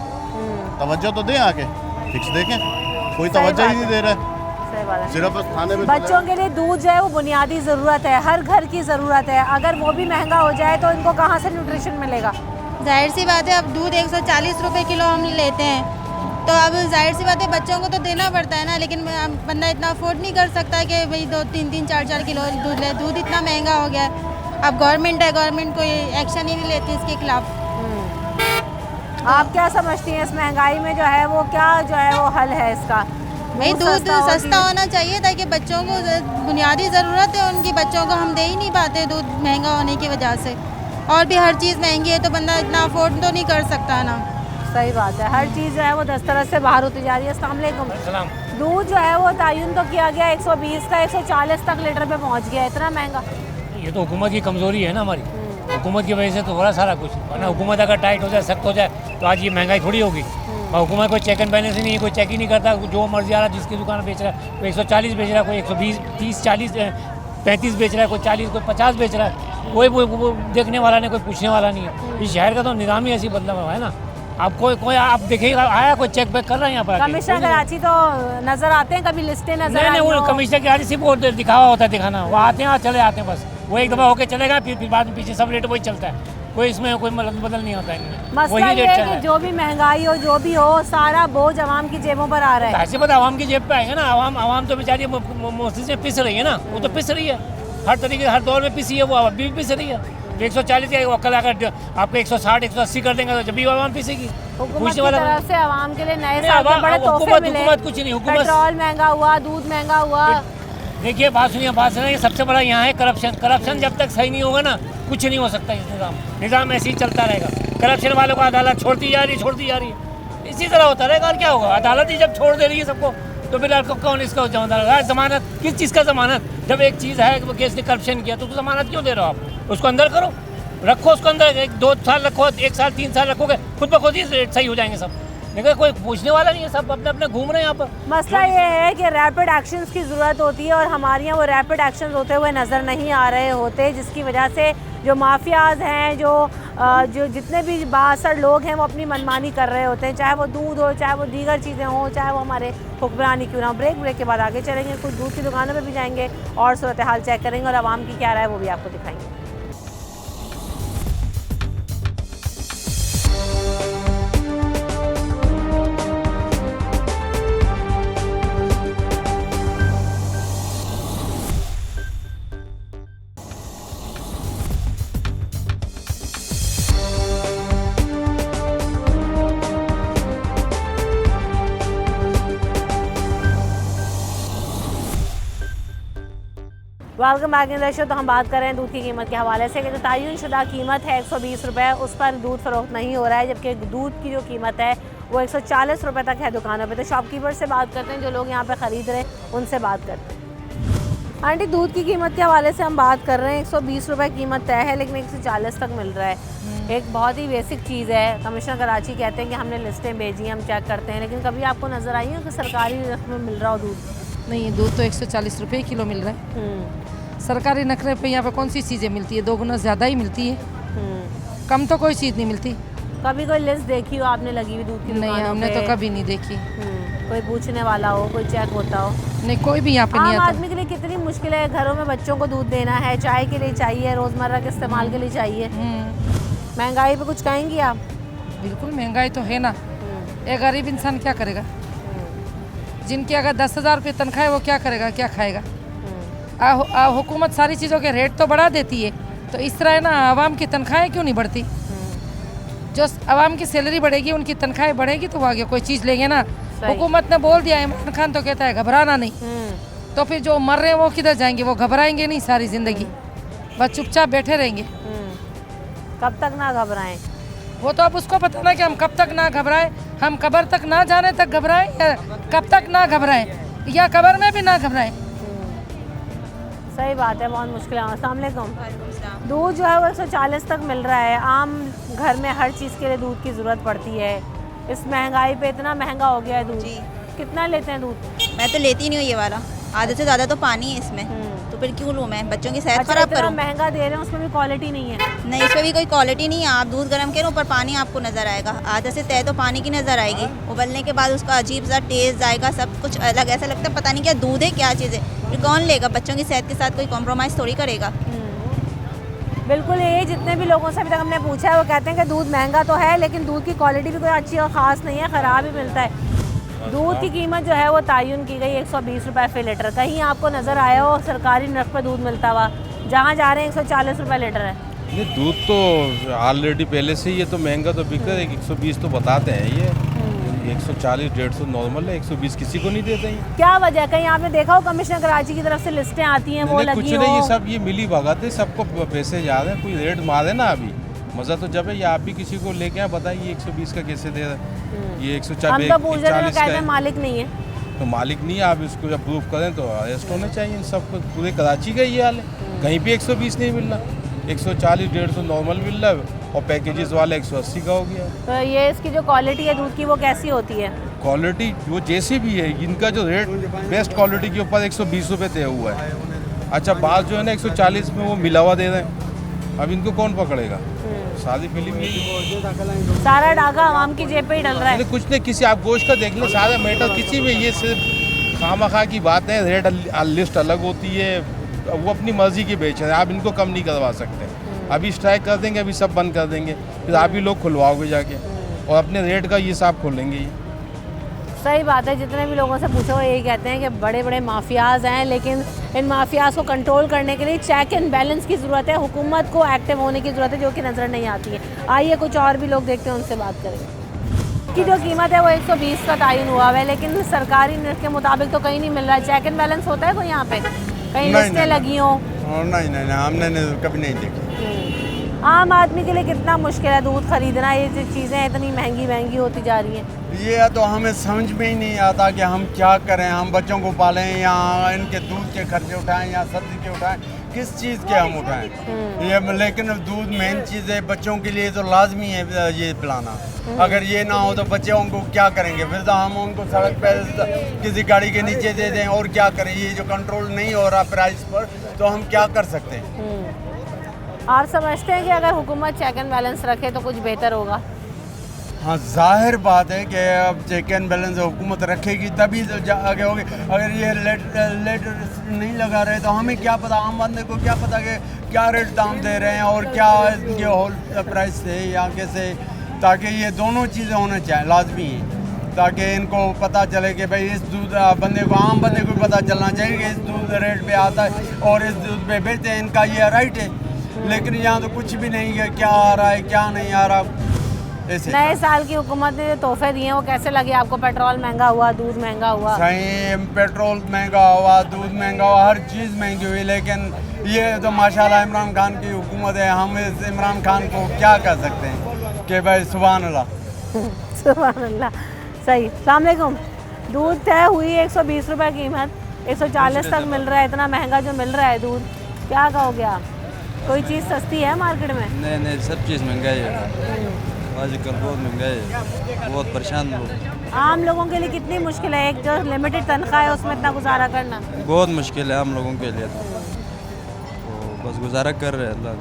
[SPEAKER 16] तवज्जो तो दें, आके फिक्स देखें। कोई तवज्जो ही नहीं दे रहा है। सिर्फ खाने में
[SPEAKER 1] बच्चों के लिए दूध जो है वो बुनियादी ज़रूरत है, हर घर की ज़रूरत है। अगर वो भी महंगा हो जाए तो इनको कहाँ से न्यूट्रिशन मिलेगा?
[SPEAKER 17] जाहिर सी बात है, अब दूध 140 रुपए किलो हम लेते हैं, तो अब जाहिर सी बात है बच्चों को तो देना पड़ता है ना। लेकिन बंदा इतना अफोर्ड नहीं कर सकता कि भाई 2-3 4 किलो दूध ले। दूध इतना महंगा हो गया है। अब गवर्नमेंट है, गवर्नमेंट कोई एक्शन ही नहीं लेती इसके खिलाफ।
[SPEAKER 1] आप क्या समझती हैं इस महंगाई में जो है वो क्या जो है वो हल है इसका?
[SPEAKER 17] भाई दूध सस्ता होना चाहिए ताकि बच्चों को बुनियादी ज़रूरत है उनकी, बच्चों को हम दे ही नहीं पाते दूध महंगा होने की वजह से। और भी हर चीज़ महंगी है तो बंदा इतना अफोर्ड तो नहीं कर सकता ना।
[SPEAKER 1] सही बात है, हर चीज़ जो है वो दस्तरस से बाहर होती जा रही है। अस्सलाम वालेकुम। दूध जो है वो तयन तो किया गया 120 का, 140 तक लीटर पे पहुंच गया, इतना महंगा।
[SPEAKER 18] ये तो हुकूमत की कमज़ोरी है ना हमारी। हुकूमत की वजह से तो हो रहा सारा कुछ, वरना हुकूमत अगर टाइट हो जाए, सख्त हो जाए तो आज ये महंगाई थोड़ी होगी। और हुकूमत कोई चेक एंड बैलेंस ही नहीं है, कोई चेक ही नहीं करता। जो मर्जी आ रहा है, जिसकी दुकान बेच रहा है कोई 140 बेच रहा है, कोई 120, 30, 40, 35 बेच रहा है, कोई 40, कोई 50 बेच रहा है। कोई देखने वाला नहीं, कोई पूछने वाला नहीं है। इस शहर का तो निज़ाम ही ऐसी बदला हुआ है ना। आप कोई आप देखिएगा आया कोई चेक बैक कर रहा है यहाँ पर?
[SPEAKER 1] कमिश्नर कराची तो नजर आते हैं, कभी लिस्टें नजर
[SPEAKER 18] नहीं, वो कमिश्नर कराची सिर्फ वो दिखावा होता है, दिखाना। वो आते हैं चले आते हैं बस। वो एक दफ़ा होके चलेगा, फिर बाद में पीछे सब रेट वही चलता है। कोई इसमें कोई बदल नहीं होता है।
[SPEAKER 1] मसला ये है कि जो भी महंगाई हो, जो भी हो, सारा बोझ आवाम की जेबों पर आ रहा है।
[SPEAKER 18] ऐसे पता आवाम की जेब पे आएगा ना। आवाम तो बेचारी मोस्टली से पिस रही है ना। वो तो पिस रही है हर तरीके, हर दौर में पिसी है। वो अभी भी पिस रही है। 140 का कल अगर आपको 160, 180 कर देंगे तो जब भी आवाम पिसेगी।
[SPEAKER 1] हुकूमत की तरफ से आवाम के लिए नए साल के बड़े तोहफे मिले।
[SPEAKER 18] हुकूमत कुछ नहीं, हुकूमत
[SPEAKER 1] पेट्रोल महंगा हुआ, दूध महंगा हुआ।
[SPEAKER 18] देखिए बात सुनिए, सबसे बड़ा यहाँ है करप्शन। करप्शन जब तक सही नहीं होगा ना, कुछ नहीं हो सकता। इस निज़ाम ऐसे ही चलता रहेगा। करप्शन वालों को अदालत छोड़ती जा रही है। इसी तरह होता रहेगा। और क्या होगा? अदालत ही जब छोड़ दे रही है सबको तो फिर आपको कौन इसका जिम्मेदार? जमानत किस चीज़ का जमानत? जब एक चीज़ है कि वो केस ने करप्शन किया तो उसको जमानत क्यों दे रहे हो आप? उसको अंदर करो, रखो उसको अंदर। 1-2 साल रखो, 1 साल 3 साल रखोगे, खुद ब खुद ही सही हो जाएंगे सब। लेकिन कोई पूछने वाला नहीं है, सब अपने अपने घूम रहे हैं यहाँ पर।
[SPEAKER 1] मसला ये है कि रैपिड एक्शंस की ज़रूरत होती है और हमारे यहाँ वो रैपिड एक्शंस होते हुए नज़र नहीं आ रहे होते, जिसकी वजह से जो माफियाज हैं, जो जितने भी बासर लोग हैं वो अपनी मनमानी कर रहे होते हैं। चाहे वो दूध हो, चाहे वो दीगर चीज़ें हों, चाहे वो हमारे हुक्मरानी क्यों ना हो। ब्रेक के बाद आगे चलेंगे, कुछ दूध की दुकानों पर भी जाएंगे और सूरत हाल चेक करेंगे और आवाम की क्या राय है वो भी आपको दिखाएंगे। Welcome back in the show. तो हम बात कर रहे हैं दूध की कीमत के हवाले से कि जो तयन शुदा कीमत है 120 रुपये, उस पर दूध फ़रोख्त नहीं हो रहा है, जबकि दूध की जो कीमत है वो 140 रुपये तक है दुकानों पे। तो शॉपकीपर से बात करते हैं, जो लोग यहाँ पे ख़रीद रहे हैं उनसे बात करते हैं। आंटी, दूध की कीमत के हवाले से हम बात कर रहे हैं। 120 रुपये कीमत तय है, लेकिन 140 तक मिल रहा है। एक बहुत ही बेसिक चीज़ है। कमिश्नर कराची कहते हैं कि हमने लिस्टें भेजी, हम चेक करते हैं, लेकिन कभी आपको नज़र आई है कि सरकारी रेट में मिल रहा हो दूध?
[SPEAKER 19] नहीं, दूध तो 140 रुपये किलो मिल रहा है। सरकारी नखरे पे यहाँ पे कौन सी चीज़ें मिलती है? 2 गुना ज़्यादा ही मिलती है, कम तो कोई चीज़ नहीं मिलती।
[SPEAKER 1] कभी कोई लिस्ट देखी हो आपने लगी हुई दूध की?
[SPEAKER 19] नहीं, हमने तो कभी नहीं देखी।
[SPEAKER 1] कोई पूछने वाला हो, कोई चेक होता हो?
[SPEAKER 19] नहीं, कोई भी यहाँ पे नहीं आता।
[SPEAKER 1] आम आदमी के लिए कितनी मुश्किल है, घरों में बच्चों को दूध देना है, चाय के लिए चाहिए, रोज़मर्रा के इस्तेमाल के लिए चाहिए। महंगाई पे कुछ कहेंगी आप?
[SPEAKER 19] बिल्कुल, महंगाई तो है ना। एक गरीब इंसान क्या करेगा? जिनकी अगर 10,000 रुपये तनख्वाह है वो क्या करेगा, क्या खाएगा? हुकूमत सारी चीज़ों के रेट तो बढ़ा देती है, तो इस तरह है ना, आवाम की तनख्वाहें क्यों नहीं बढ़ती? जो आवाम की सैलरी बढ़ेगी, उनकी तनख्वाहें बढ़ेगी तो वो आगे कोई चीज़ लेंगे ना। हुकूमत ने बोल दिया है, इमरान खान तो कहता है घबराना नहीं। तो फिर जो मर रहे हैं वो किधर जाएंगे? वो घबराएंगे नहीं सारी ज़िंदगी, बस चुपचाप बैठे रहेंगे।
[SPEAKER 1] कब तक ना घबराएं?
[SPEAKER 19] वो तो अब उसको पता ना कि हम कब तक ना घबराएं, हम कब्र तक ना जाने तक घबराएं या कब तक ना घबराएं, या कब्र में भी ना घबराएं।
[SPEAKER 1] सही बात है, बहुत मुश्किल है। अस्सलाम वालेकुम। दूध जो है वो 140 तक मिल रहा है। आम घर में हर चीज़ के लिए दूध की ज़रूरत पड़ती है। इस महंगाई पे इतना महंगा हो गया है दूध। कितना लेते हैं दूध?
[SPEAKER 20] मैं तो लेती नहीं हूँ ये वाला, आधे से ज़्यादा तो पानी है इसमें, तो फिर क्यों लूँ मैं? बच्चों की सेहत खराब करूँ?
[SPEAKER 1] महंगा दे रहे हैं, उसमें भी क्वालिटी नहीं है।
[SPEAKER 20] नहीं, इसमें भी कोई क्वालिटी नहीं है। आप दूध गर्म करें, ऊपर पानी आपको नज़र आएगा, आधे से तय तो पानी की नज़र आएगी। उबलने के बाद उसका अजीब सा टेस्ट आएगा, सब कुछ अलग, ऐसा लगता है पता नहीं क्या दूध है, क्या चीज़ है। फिर कौन लेगा? बच्चों की सेहत के साथ कोई कॉम्प्रोमाइज़ थोड़ी करेगा।
[SPEAKER 1] बिल्कुल, ये जितने भी लोगों से अभी तक हमने पूछा है वो कहते हैं कि दूध महंगा तो है, लेकिन दूध की क्वालिटी भी कोई अच्छी और ख़ास नहीं है, ख़राब ही मिलता है। दूध की कीमत जो है वो तयन की गई 120 रुपये फ़ी लीटर। कहीं आपको नज़र आया हो सरकारी नर्ख पर दूध मिलता हुआ? जहाँ जा रहे हैं 140 रुपये लीटर है।
[SPEAKER 21] ये दूध तो ऑलरेडी पहले से ही ये तो महंगा तो बिक रहा है। 120 तो बताते हैं, ये 140 150 नॉर्मल है, 120 किसी को नहीं देते हैं।
[SPEAKER 1] क्या वजह? कहीं आपने देखा हो कमिश्नर कराची की तरफ से लिस्टें आती हैं वो लगी
[SPEAKER 21] कुछ नहीं, ये सब ये मिली भगत है, सबको पैसे जा रहे हैं। कोई रेट मारे ना अभी, मज़ा तो जब है। या आप भी किसी को लेके आए बताइए 120 का कैसे दे रहे हैं, ये 140 का है।
[SPEAKER 1] मालिक नहीं है
[SPEAKER 21] तो मालिक नहीं है, आप इसको जब प्रूफ करें तो अरेस्ट होने चाहिए इन सबको। पूरे कराची का ये हाल है, कहीं भी 120 नहीं मिल रहा, 140 150 नॉर्मल मिल रहा है, और पैकेजेस वाला 180 का हो गया।
[SPEAKER 1] तो ये इसकी जो क्वालिटी है दूध की वो कैसी होती है?
[SPEAKER 21] क्वालिटी वो जैसे भी है, इनका जो रेट बेस्ट क्वालिटी के ऊपर 120 रुपये तय हुआ है। अच्छा, बात जो है ना 140 में वो मिलावा दे रहे हैं, अब इनको कौन पकड़ेगा? सारी फिल्म
[SPEAKER 1] सारा डाका आवाम की जेब पे ही डल रहा है।
[SPEAKER 21] कुछ नहीं, किसी आप गोश्त का देख ले, सारा मैटर किसी में ये सिर्फ खामखा की बात है। रेट लिस्ट अलग होती है, वो अपनी मर्जी की बेच रहे हैं, आप इनको कम नहीं करवा सकते। अभी स्ट्राइक कर देंगे, अभी सब बंद कर देंगे, फिर आप ही लोग खुलवाओगे जाके और अपने रेट का ये साफ खोलेंगे। ये
[SPEAKER 1] सही बात है, जितने भी लोगों से पूछो वो यही कहते हैं कि बड़े बड़े माफियाज हैं, लेकिन इन माफियाज को कंट्रोल करने के लिए चेक एंड बैलेंस की ज़रूरत है, हुकूमत को एक्टिव होने की ज़रूरत है, जो कि नज़र नहीं आती है। आइए कुछ और भी लोग देखते हैं, उनसे बात करेंगे। की जो कीमत है वो 120 का तयन हुआ है, लेकिन सरकारी नर्ख के मुताबिक तो कहीं नहीं मिल रहा है। चेक एंड बैलेंस होता है कोई यहाँ पे? कहीं लिस्टें लगी हों?
[SPEAKER 8] नहीं, हमने कभी नहीं देखी।
[SPEAKER 1] आम आदमी के लिए कितना मुश्किल है दूध खरीदना, ये जो चीज़ें इतनी महंगी होती जा रही हैं।
[SPEAKER 8] ये तो हमें समझ में ही नहीं आता कि हम क्या करें। हम बच्चों को पालें या इनके दूध के खर्चे उठाएं या सब्जी के उठाएं, किस चीज़ के हम उठाएं ये? लेकिन दूध मेन चीज़ है, बच्चों के लिए तो लाजमी है ये पिलाना। अगर ये ना हो तो बच्चों को क्या करेंगे? फिर तो हम उनको सड़क पर किसी गाड़ी के नीचे दे दें और क्या करें? ये जो कंट्रोल नहीं हो रहा प्राइस पर, तो हम क्या कर सकते हैं?
[SPEAKER 1] आप समझते हैं कि अगर हुकूमत चेक एंड बैलेंस रखे तो कुछ बेहतर होगा?
[SPEAKER 8] हाँ, जाहिर बात है कि अब चेक एंड बैलेंस हुकूमत रखेगी तभी तो आगे होगी। अगर ये लेट नहीं लगा रहे तो हमें क्या पता, आम बंदे को क्या पता कि क्या रेट दाम दे रहे हैं और क्या इनके होल प्राइस थे या कैसे। ताकि ये दोनों चीज़ें होना चाहिए, लाजमी है, ताकि इनको पता चले कि भाई इस दूध बंदे को, आम बंदे को पता चलना चाहिए कि इस दूध रेट पे आता है और इस दूध पे बेचते हैं, इनका ये राइट है। लेकिन यहाँ तो कुछ भी नहीं है, क्या आ रहा है क्या नहीं आ रहा।
[SPEAKER 1] नए साल की हुकूमत ने जो तोहफे दिए हैं वो कैसे लगे आपको? पेट्रोल महंगा हुआ, दूध महंगा हुआ।
[SPEAKER 8] सही, पेट्रोल महंगा हुआ, दूध महंगा हुआ, हर चीज़ महंगी हुई। लेकिन ये तो माशाल्लाह इमरान खान की हुकूमत है, हम इस इमरान खान को क्या कह सकते हैं कि भाई सुभान अल्लाह।
[SPEAKER 1] सुभान अल्लाह। सही। अस्सलाम वालेकुम। दूध तय हुई 120 रुपये कीमत, 140 तक मिल रहा है, इतना महंगा जो मिल रहा है दूध, क्या कहोगे आप? कोई चीज़ सस्ती है मार्केट में?
[SPEAKER 22] नहीं, सब चीज़ महंगाई है आजकल, बहुत महंगाई है, बहुत परेशान लोग।
[SPEAKER 1] आम लोगों के लिए कितनी मुश्किल है? एक जो लिमिटेड तनख्वाह है उसमें इतना गुजारा करना
[SPEAKER 22] बहुत मुश्किल है आम लोगों के लिए। तो बस गुजारा कर रहे हैं, अल्लाह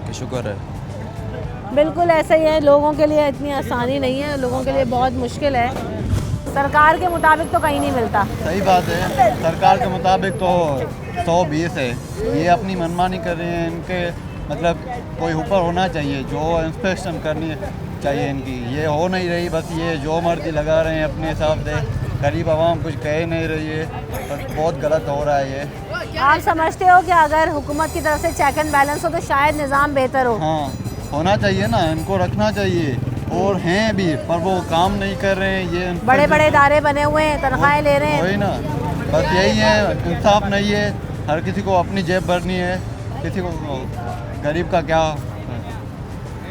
[SPEAKER 22] का शुक्र है।
[SPEAKER 1] बिल्कुल ऐसा ही है, लोगों के लिए इतनी आसानी नहीं है, लोगों के लिए बहुत मुश्किल है। सरकार के मुताबिक तो कहीं नहीं मिलता।
[SPEAKER 22] सही बात है, सरकार के मुताबिक तो 120 है, ये अपनी मनमानी कर रहे हैं। इनके मतलब कोई ऊपर होना चाहिए जो इंस्पेक्शन करनी चाहिए इनकी, ये हो नहीं रही। बस ये जो मर्जी लगा रहे हैं अपने हिसाब से, गरीब आवाम कुछ कह नहीं रही है, बस बहुत गलत हो रहा है ये।
[SPEAKER 1] आप समझते हो कि अगर हुकूमत की तरफ से चेक एंड बैलेंस हो तो शायद निज़ाम बेहतर हो?
[SPEAKER 22] हाँ, होना चाहिए ना, इनको रखना चाहिए, और हैं भी, पर वो काम नहीं कर रहे हैं। ये
[SPEAKER 1] बड़े बड़े इदारे बने हुए हैं, तनख्वाहें ले रहे हैं।
[SPEAKER 22] वही ना, बस यही है, इंसाफ नहीं है। हर किसी को अपनी जेब भरनी है, किसी को गरीब का क्या।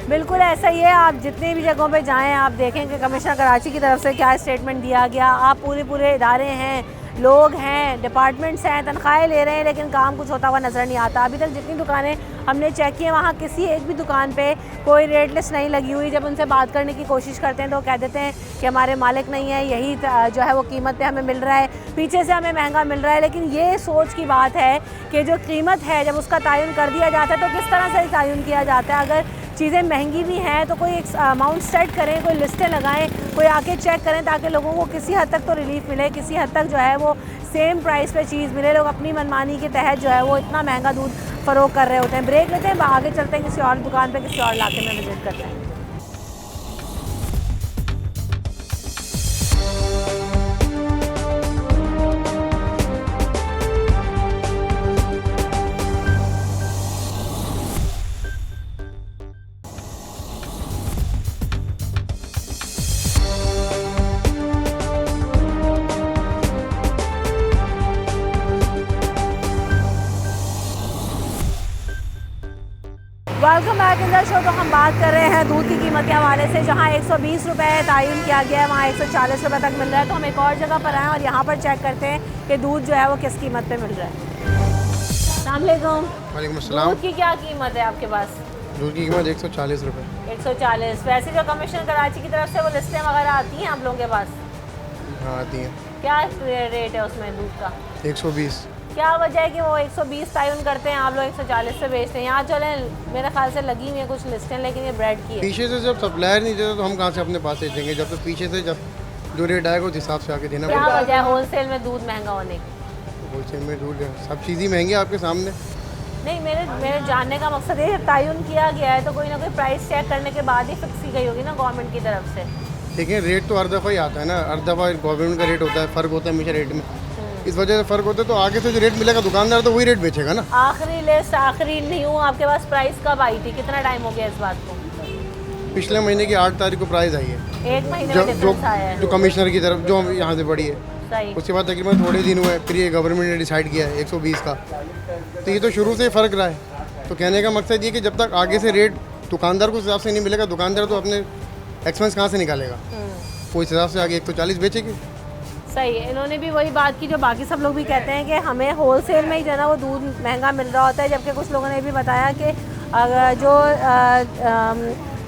[SPEAKER 1] बिल्कुल ऐसा ही है। आप जितनी भी जगहों पे जाएं आप देखें कि कमिश्नर कराची की तरफ से क्या स्टेटमेंट दिया गया। आप पूरे इदारे हैं, लोग हैं, डिपार्टमेंट्स हैं, तनख्वाहें ले रहे हैं, लेकिन काम कुछ होता हुआ नज़र नहीं आता। अभी तक जितनी दुकानें हमने चेक की हैं वहाँ किसी एक भी दुकान पे कोई रेट लिस्ट नहीं लगी हुई। जब उनसे बात करने की कोशिश करते हैं तो कह देते हैं कि हमारे मालिक नहीं है, यही जो है वो कीमत पे हमें मिल रहा है, पीछे से हमें महंगा मिल रहा है। लेकिन ये सोच की बात है कि जो कीमत है जब उसका तयन कर दिया जाता है तो किस तरह से तयन किया जाता है। अगर चीज़ें महंगी भी हैं तो कोई एक अमाउंट सेट करें, कोई लिस्टें लगाएं, कोई आके चेक करें ताकि लोगों को किसी हद तक तो रिलीफ मिले, किसी हद तक जो है वो सेम प्राइस पे चीज़ मिले। लोग अपनी मनमानी के तहत जो है वो इतना महंगा दूध फ़रोख्त कर रहे होते हैं। ब्रेक लेते हैं, आगे चलते हैं किसी और दुकान पे, किसी और इलाके में विजिट करते हैं। Welcome back in the show. तो हम बात कर रहे हैं दूध की कीमत के हवाले से। जहां 120 रुपये तयन किया गया है वहां 140 रुपये तक मिल रहा है। तो हम एक और जगह पर आए और यहां पर चेक करते हैं कि दूध जो है वो किस कीमत पे मिल रहा है। अस्सलाम वालेकुम।
[SPEAKER 2] वालेकुम अस्सलाम।
[SPEAKER 1] दूध की क्या कीमत है आपके पास?
[SPEAKER 2] दूध की कीमत 140 रुपये।
[SPEAKER 1] 140। वैसे जो कमिश्नर कराची की तरफ से वो लिस्टें वगैरह आती हैं आप लोगों के पास?
[SPEAKER 2] हाँ आती हैं।
[SPEAKER 1] क्या रेट है उसमें दूध का?
[SPEAKER 2] 120।
[SPEAKER 1] क्या वजह है कि वो 120 तयन करते हैं, आप लोग 140 से बेचते हैं? यहाँ चले मेरे ख्याल से लगी हुई है कुछ लिस्टें, लेकिन ये ब्रेड की है।
[SPEAKER 2] पीछे से जब सप्लायर नहीं देता तो हम कहाँ से अपने पास से देंगे? जब तो पीछे से जब जो रेट आएगा उस हिसाब से आके देना
[SPEAKER 1] क्या
[SPEAKER 2] पड़ेगा।
[SPEAKER 1] वजह है होलसेल में दूध महंगा होने की?
[SPEAKER 2] होलसेल में दूध सब चीज़ ही महंगी है आपके सामने।
[SPEAKER 1] नहीं, मेरे जानने का मकसद है जब तयन किया गया है तो कोई ना कोई प्राइस चेक करने के बाद ही फिक्स की गई होगी ना गवर्नमेंट की तरफ से।
[SPEAKER 2] देखिए रेट तो हर दफ़ा ही आता है ना, हर दफ़ा गवर्नमेंट का रेट होता है, फ़र्क होता है हमेशा रेट में। इस वजह से फ़र्क होता है तो आगे से जो रेट मिलेगा दुकानदार तो वही रेट बेचेगा ना।
[SPEAKER 1] आखिरी लिस्ट आखिरी नहीं हूँ, आपके पास प्राइस कब आई थी? कितना टाइम हो गया इस बात को?
[SPEAKER 2] पिछले महीने की 8 तारीख को प्राइस आई है।
[SPEAKER 1] एक महीने में डिफरेंस आया है
[SPEAKER 2] जो कमिश्नर की तरफ जो यहाँ से बढ़ी है।
[SPEAKER 1] सही।
[SPEAKER 2] उसके बाद तकरीबन थोड़े दिन हुए फिर ये गवर्नमेंट ने डिसाइड किया है 120 का। तो ये तो शुरू से ही फ़र्क रहा है। तो कहने का मकसद ये कि जब तक आगे से रेट दुकानदार को उस हिसाब से नहीं मिलेगा, दुकानदार तो अपने एक्सपेंस कहाँ से निकालेगा? वो इस हिसाब से आगे 140 बेचेगी।
[SPEAKER 1] सही है। इन्होंने भी वही बात की जो बाकी सब लोग भी कहते हैं कि हमें होलसेल में ही जो ना वो दूध महंगा मिल रहा होता है, जबकि कुछ लोगों ने भी बताया कि जो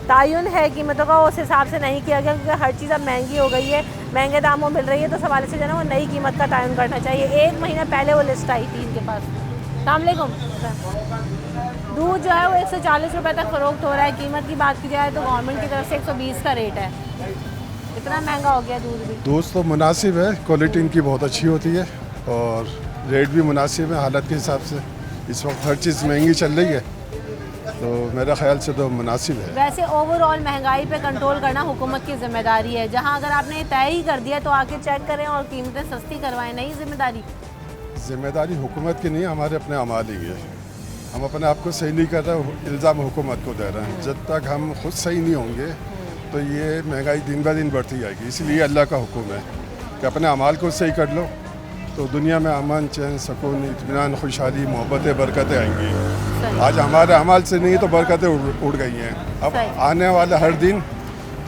[SPEAKER 1] तयन है कीमतों का उस हिसाब से नहीं किया गया क्योंकि हर चीज़ अब महंगी हो गई है, महंगे दामों मिल रही है। तो सवाल से जो ना वो नई कीमत का तयन करना चाहिए। एक महीना पहले वो लिस्ट आई थी इनके पास। अस्सलाम दूध जो है वो 140 रुपये तक फ़रोख्त हो रहा है। कीमत की बात की जाए तो गवर्नमेंट की तरफ से 120 का रेट है। इतना महंगा हो गया दूध भी?
[SPEAKER 3] दूध तो मुनासिब है, क्वालिटी इनकी बहुत अच्छी होती है और रेट भी मुनासिब है हालत के हिसाब से। इस वक्त हर चीज़ महंगी चल रही है तो मेरा ख्याल से तो मुनासिब है।
[SPEAKER 1] वैसे ओवरऑल महंगाई पे कंट्रोल करना हुकूमत की जिम्मेदारी है। जहां अगर आपने तय ही कर दिया तो आके चेक करें और कीमतें सस्ती करवाएं, नहीं जिम्मेदारी
[SPEAKER 3] हुकूमत की नहीं, हमारे अपने अमाल ही है। हम अपने आप को सही नहीं कर रहे, इल्ज़ाम हुकूमत को दे रहे हैं। जब तक हम खुद सही नहीं होंगे तो ये महंगाई दिन ब दिन बढ़ती जाएगी। इसलिए अल्लाह का हुक्म है कि अपने अमाल को सही कर लो तो दुनिया में अमन, चैन, सुकून, इत्मीनान, खुशहाली, मोहब्बतें, बरकतें आएंगी। आज हमारे अमाल से नहीं तो बरकतें उड़ गई हैं। अब आने वाला हर दिन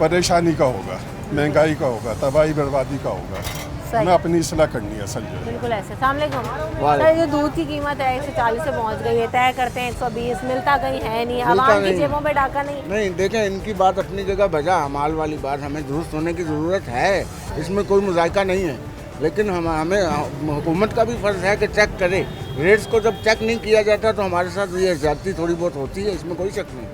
[SPEAKER 3] परेशानी का होगा, महंगाई का होगा, तबाही बर्बादी का होगा। हमें अपनी इस्लाह करनी है असल में।
[SPEAKER 1] बिल्कुल ऐसे। सर जो दूध की कीमत है 140 से पहुंच गई है, तय करते हैं 120, मिलता कहीं है नहीं, आवाम की जेबों में डाका नहीं।
[SPEAKER 23] देखें इनकी बात अपनी जगह बजा, अमाल वाली बात हमें दुरुस्त होने की ज़रूरत है, इसमें कोई मुज़ायका नहीं है। लेकिन हमें हुकूमत का भी फ़र्ज़ है कि चेक करे। रेट्स को जब चेक नहीं किया जाता तो हमारे साथ ये ज़्यादती थोड़ी बहुत होती है, इसमें कोई शक नहीं।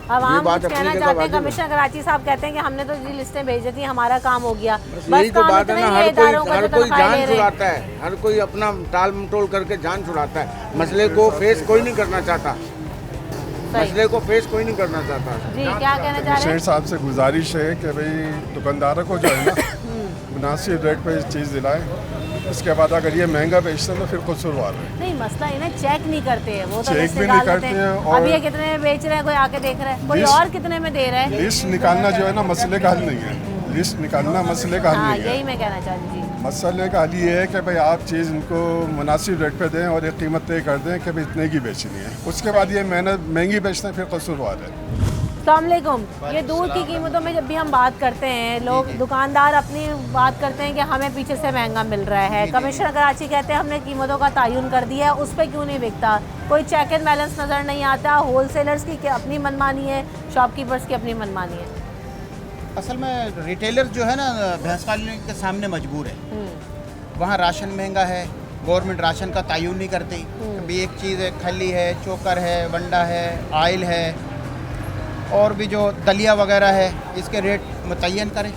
[SPEAKER 1] आवाम कुछ कहना चाहते हैं, कमिश्नर कराची साहब कहते हैं कि हमने तो ये लिस्टें भेज दी, हमारा काम हो गया।
[SPEAKER 23] यही तो बात है ना, हर कोई जान छुड़ाता है, हर कोई अपना टाल मटोल करके जान छुड़ाता है। मसले को फेस कोई नहीं करना चाहता, मसले को फेस कोई नहीं करना चाहता।
[SPEAKER 1] जी क्या कहना चाह रहे हैं?
[SPEAKER 3] शेर साहब से गुजारिश है कि भाई दुकानदारों को जो है ना मुनासिब रेट पे चीज़ दिलाए। उसके बाद अगर ये महंगा बेचते हैं तो फिर कसूरवार है।
[SPEAKER 1] नहीं मसला है ना, चेक नहीं करते हैं वो, तो
[SPEAKER 3] चेक भी नहीं करते हैं। और
[SPEAKER 1] अभी ये कितने में बेच रहे हैं कोई आके देख रहा है, कोई और कितने में दे रहा है।
[SPEAKER 3] लिस्ट निकालना जो है ना मसले का हल नहीं है। लिस्ट निकालना मसले का हल
[SPEAKER 1] हाँ
[SPEAKER 3] नहीं है।
[SPEAKER 1] यही मैं कहना चाह रही थी।
[SPEAKER 3] मसले का हल ये है कि भाई आप चीज़ इनको मुनासिब रेट पे दें और एक कीमत तय कर दें कि भाई इतने की बेचनी है। उसके बाद ये महंगी बेचना फिर कसूरवार है।
[SPEAKER 1] अस्सलामुअलैकुम। ये दूध की कीमतों में जब भी हम बात करते हैं, लोग दुकानदार अपनी बात करते हैं कि हमें पीछे से महंगा मिल रहा है। कमिश्नर कराची कहते हैं हमने कीमतों का तयन कर दिया है, उस पर क्यों नहीं बिकता? कोई चेक एंड बैलेंस नज़र नहीं आता। होलसेलर्स की अपनी मनमानी है, शॉपकीपर्स की अपनी मनमानी है।
[SPEAKER 5] असल में रिटेलर जो है ना भैंस कॉलोनी के सामने मजबूर है। वहाँ राशन महंगा है, गवर्नमेंट राशन का तयन नहीं करती। कभी एक चीज़ है, खली है, चोकर है, वंडा है, आयल है और भी जो दलिया वगैरह है, इसके रेट मुतय्यन करें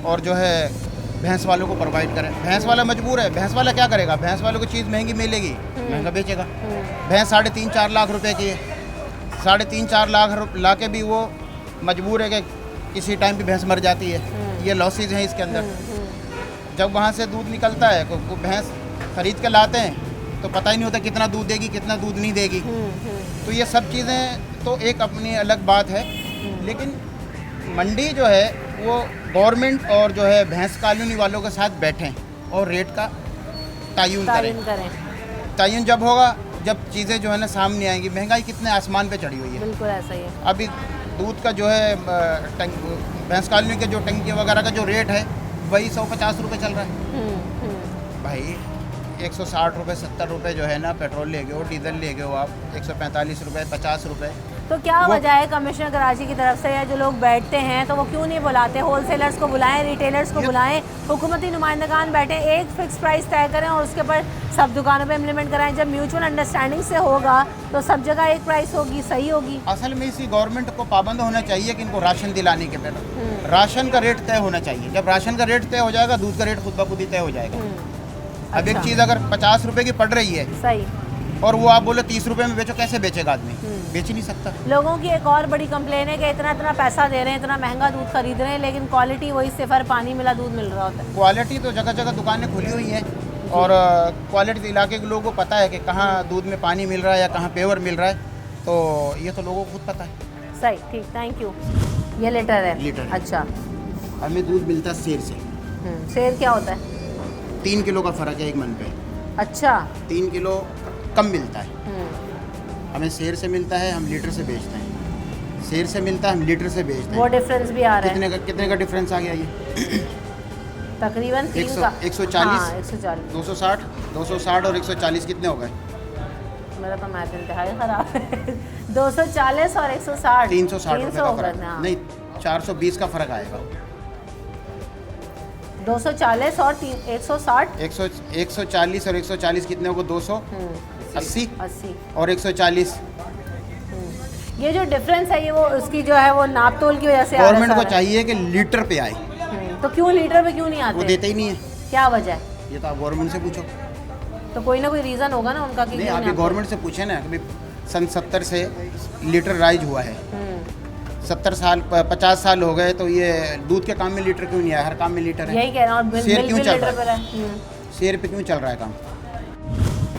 [SPEAKER 5] और जो है भैंस वालों को प्रोवाइड करें। भैंस वाला मजबूर है, भैंस वाला क्या करेगा? भैंस वालों को चीज़ महंगी मिलेगी, महंगा बेचेगा। भैंस 3.5-4 लाख रुपए की है, 3.5-4 लाख ला के भी वो मजबूर है कि किसी टाइम भी भैंस मर जाती है। ये लॉसेज हैं इसके अंदर। जब वहाँ से दूध निकलता है को भैंस ख़रीद के लाते हैं तो पता ही नहीं होता कितना दूध देगी, कितना दूध नहीं देगी। तो ये सब चीज़ें तो एक अपनी अलग बात है, लेकिन मंडी जो है वो गवर्नमेंट और जो है भैंस कॉलोनी वालों के साथ बैठें और रेट का तयन करें। तयन जब होगा जब चीज़ें जो है ना सामने आएंगी। महंगाई कितने आसमान पे चढ़ी हुई है।
[SPEAKER 1] बिल्कुल ऐसा ही है।
[SPEAKER 5] अभी दूध का जो है भैंस कॉलोनी के जो टंकी वगैरह का जो रेट है वही 150 रुपये चल रहा है। भाई 160 रुपये 70 रुपये जो है ना पेट्रोल ले गए हो, डीजल ले गए हो आप, 145 रुपये 50 रुपये।
[SPEAKER 1] तो क्या वजह है कमिश्नर कराची की तरफ से, या जो लोग बैठते हैं तो वो क्यों नहीं बुलाते? होलसेलर्स को बुलाएं, रिटेलर्स को बुलाएं, हुकूमती नुमाइंदगान बैठे, एक फिक्स प्राइस तय करें और उसके ऊपर सब दुकानों पे इम्प्लीमेंट कराएं। जब म्यूचुअल अंडरस्टैंडिंग से होगा तो सब जगह एक प्राइस होगी, सही होगी।
[SPEAKER 5] असल में इसी गवर्नमेंट को पाबंद होना चाहिए कि इनको राशन दिलाने के पहले राशन का रेट तय होना चाहिए। जब राशन का रेट तय हो जाएगा दूध का रेट खुद ब खुद ही तय हो जाएगा। अब एक चीज़ अगर 50 रुपए की पड़ रही है
[SPEAKER 1] सही
[SPEAKER 5] और वो आप बोले 30 रुपए में बेचो, कैसे बेचेगा आदमी? बेच ही नहीं सकता।
[SPEAKER 1] लोगों की एक और बड़ी कंप्लेन है कि इतना पैसा दे रहे हैं, इतना महंगा दूध खरीद रहे हैं, लेकिन क्वालिटी वही सिफर पानी मिला दूध मिल रहा होता है।
[SPEAKER 5] क्वालिटी तो जगह जगह दुकानें खुली हुई हैं और क्वालिटी इलाके के लोगों को पता है कि कहाँ दूध में पानी मिल रहा है या कहाँ पेवर मिल रहा है, तो ये तो लोगों को खुद पता है।
[SPEAKER 1] सही, ठीक, थैंक यू। ये लीटर है?
[SPEAKER 5] लीटर।
[SPEAKER 1] अच्छा।
[SPEAKER 5] हमें दूध मिलता है सेर से।
[SPEAKER 1] सेर क्या होता है?
[SPEAKER 5] 3 किलो का फ़र्क है एक मन पे।
[SPEAKER 1] अच्छा।
[SPEAKER 5] 3 किलो कम मिलता है। हमें सेर से मिलता है, हम लीटर से बेचते हैं। सेर से मिलता है, हम लीटर से बेचते हैं।
[SPEAKER 1] वो डिफरेंस भी आ रहा है।
[SPEAKER 5] कितने का डिफरेंस आ गया ये?
[SPEAKER 1] तकरीबन
[SPEAKER 5] 140,
[SPEAKER 1] हाँ, 140,
[SPEAKER 5] 260 और 140 कितने हो गए?
[SPEAKER 1] मेरा तो मैथ इंतहाई ख़राब है। 240 और 160
[SPEAKER 5] 360 रुपये का फ़र्क। नहीं, 420 का फ़र्क आएगा।
[SPEAKER 1] 240 और 160
[SPEAKER 5] 140 और 140 कितने होगा? 280 और 140।
[SPEAKER 1] ये जो डिफरेंस है ये वो उसकी जो है वो नाप तोल की वजह से
[SPEAKER 5] गवर्नमेंट को चाहिए कि लीटर पे आए।
[SPEAKER 1] तो क्यों लीटर पे क्यों नहीं आते?
[SPEAKER 5] वो देते ही नहीं है।
[SPEAKER 1] क्या वजह है?
[SPEAKER 5] ये तो आप गवर्नमेंट से पूछो।
[SPEAKER 1] तो कोई ना कोई रीज़न होगा ना उनका कि
[SPEAKER 5] नहीं, आप ये गवर्नमेंट से पूछे ना कि सन 70 से लीटर राइज हुआ है। 70 साल 50 साल हो गए तो ये दूध के काम में लीटर क्यों नहीं आया? हर काम में लीटर है।
[SPEAKER 1] यही कह रहा हूँ।
[SPEAKER 5] शेर क्यों चल रहा है? शेर पे क्यों चल रहा है काम?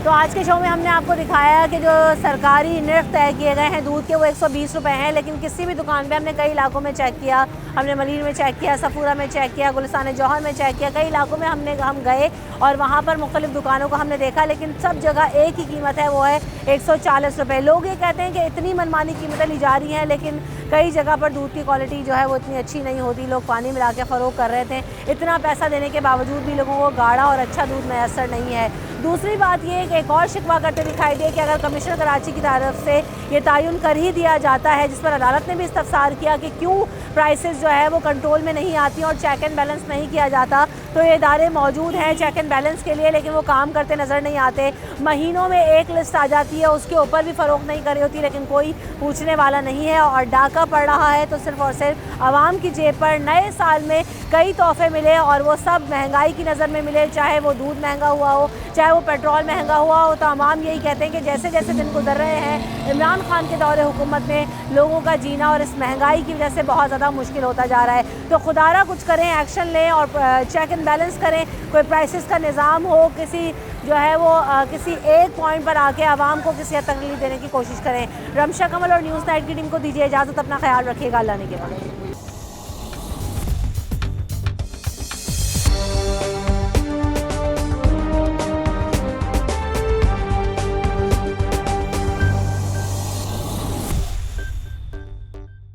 [SPEAKER 1] तो आज के शो में हमने आपको दिखाया कि जो सरकारी नर्ख तय किए गए हैं दूध के वो 120 रुपये हैं, लेकिन किसी भी दुकान पे हमने कई इलाकों में चेक किया। हमने मलीर में चेक किया, सफूरा में चेक किया, गुलिस्तान जौहर में चेक किया, कई इलाकों में हम गए और वहाँ पर मुख्तलिफ दुकानों को हमने देखा, लेकिन सब जगह एक ही कीमत है, वो है 140 रुपये। लोग ये कहते हैं कि इतनी मनमानी कीमतें ली जा रही हैं, लेकिन कई जगह पर दूध की क्वालिटी जो है वो इतनी अच्छी नहीं होती। लोग पानी मिला के फ़रोख्त कर रहे थे। इतना पैसा देने के बावजूद भी लोगों को गाढ़ा और अच्छा दूध मैसर नहीं है। दूसरी बात ये कि एक और शिकवा करते दिखाई दे कि अगर कमिश्नर कराची की तरफ से ये तयन कर ही दिया जाता है, जिस पर अदालत ने भी इस्तफसार किया कि क्यों प्राइसेस जो है वो कंट्रोल में नहीं आती और चेक एंड बैलेंस नहीं किया जाता, तो ये इदारे मौजूद हैं चेक एंड बैलेंस के लिए, लेकिन वो काम करते नज़र नहीं आते। महीनों में एक लिस्ट आ जाती है, उसके ऊपर भी फ़रोख्त नहीं करी होती, लेकिन कोई पूछने वाला नहीं है और डाका पड़ रहा है तो सिर्फ और सिर्फ आवाम की जेब पर। नए साल में कई तोहफे मिले और वो सब महंगाई की नज़र में मिले, चाहे वो दूध महंगा हुआ हो, चाहे वो पेट्रोल महंगा हुआ हो। तो आवाम यही कहते हैं कि जैसे जैसे दिन गुजर रहे हैं इमरान खान के दौरे हुकूमत में लोगों का जीना और इस महंगाई की वजह से बहुत ज़्यादा मुश्किल होता जा रहा है। तो खुदारा कुछ करें, एक्शन लें और चेक एंड बैलेंस करें। कोई प्राइसेस का निज़ाम हो, किसी जो है वो किसी एक पॉइंट पर आके आवाम को किसी हद तक रिलीफ देने की कोशिश करें। रमशा कमल और न्यूज़ नाइट की टीम को दीजिए इजाज़त। अपना ख्याल रखिएगा। अल्लाह ने के बाद।